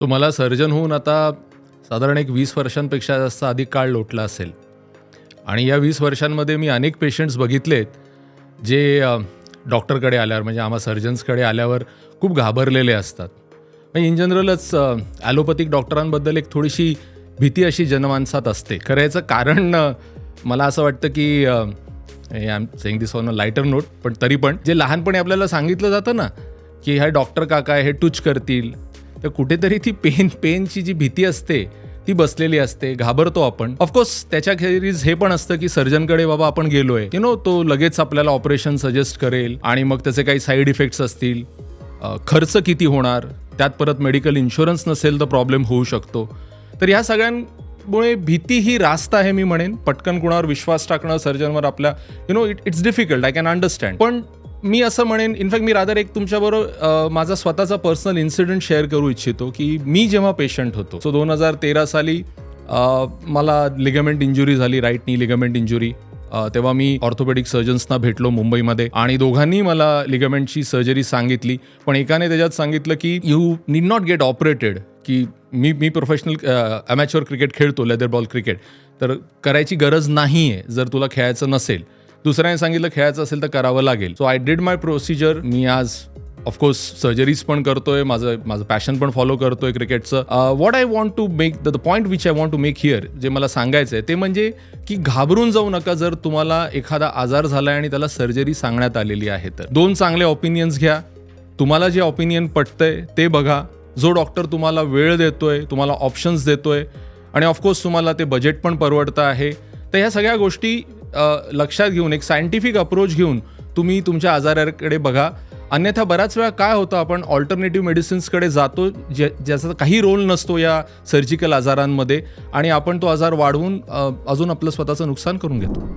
तो मला सर्जन होऊन आता साधारण एक 20 वर्षांपेक्षा जास्त अधिक काळ लोटला असेल आणि या 20 वर्षांमध्ये मी अनेक पेशंट्स बघितलेत जे डॉक्टरकडे आल्यावर म्हणजे आम्हा सर्जन्सकडे आल्यावर खूप घाबरलेले असतात. म्हणजे इन जनरलच ॲलोपॅथिक डॉक्टरांबद्दल एक थोडीशी भीती अशी जनमानसात असते. खरं याचं कारण मला असं वाटतं की I am saying this on a lighter note, पण तरी पण जे लहानपणी आपल्याला सांगितलं जातं ना की हे डॉक्टर काका हे टूच करतील, तर कुठेतरी ती पेनची जी भीती असते ती बसलेली असते, घाबरतो आपण. ऑफकोर्स त्याच्याखेरीज हे पण असतं की सर्जनकडे बाबा आपण गेलोय, तो लगेच आपल्याला ऑपरेशन सजेस्ट करेल आणि मग त्याचे काही साईड इफेक्ट्स असतील, खर्च किती होणार, त्यात परत मेडिकल इन्शुरन्स नसेल तर प्रॉब्लेम होऊ शकतो. तर ह्या सगळ्यांमुळे भीती ही रास्त आहे मी म्हणेन. पटकन कुणावर विश्वास टाकणं सर्जनवर आपल्या it's difficult, I can understand. पण मी असं म्हणेन, इनफॅक्ट मी रादर एक तुमच्याबरोबर माझा स्वतःचा पर्सनल इन्सिडेंट शेअर करू इच्छितो की मी जेव्हा पेशंट होतो, सो 2013 साली मला लिगामेंट इंजुरी झाली, राईट नी लिगामेंट इंजुरी. तेव्हा मी ऑर्थोपेडिक सर्जन्सना भेटलो मुंबईमध्ये आणि दोघांनी मला लिगामेंटची सर्जरी सांगितली. पण एकाने त्याच्यात सांगितलं की you need not gate operated, की मी प्रोफेशनल अमॅच्युअर क्रिकेट खेळतो, लेदर बॉल क्रिकेट, तर करायची गरज नाही आहे जर तुला खेळायचं नसेल. दुसऱ्याने सांगितलं खेळायचं असेल तर करावं लागेल. So I did my procedure. मी आज ऑफकोर्स सर्जरीज पण करतोय, माझं पॅशन पण फॉलो करतोय क्रिकेटचं. What I want to make the point which I want to make here, जे मला सांगायचं आहे ते म्हणजे की घाबरून जाऊ नका जर तुम्हाला एखादा आजार झालाय आणि त्याला सर्जरी सांगण्यात आलेली आहे तर. 2 चांगले ऑपिनियन्स घ्या, तुम्हाला जे ऑपिनियन पटतंय ते बघा, जो डॉक्टर तुम्हाला वेळ देतोय, तुम्हाला ऑप्शन्स देतोय आणि ऑफकोर्स तुम्हाला ते बजेट पण परवडतं आहे, तर ह्या सगळ्या गोष्टी लक्षात घेऊन एक सायंटिफिक अप्रोच घेऊन तुम्ही तुमच्या आजाराकडे बघा. अन्यथा बऱ्याच वेळा काय होतं, आपण ऑल्टरनेटिव्ह मेडिसिन्सकडे जातो ज्याचा काही रोल नसतो या सर्जिकल आजारांमध्ये आणि आपण तो आजार वाढवून अजून आपलं स्वतःचं नुकसान करून घेतो.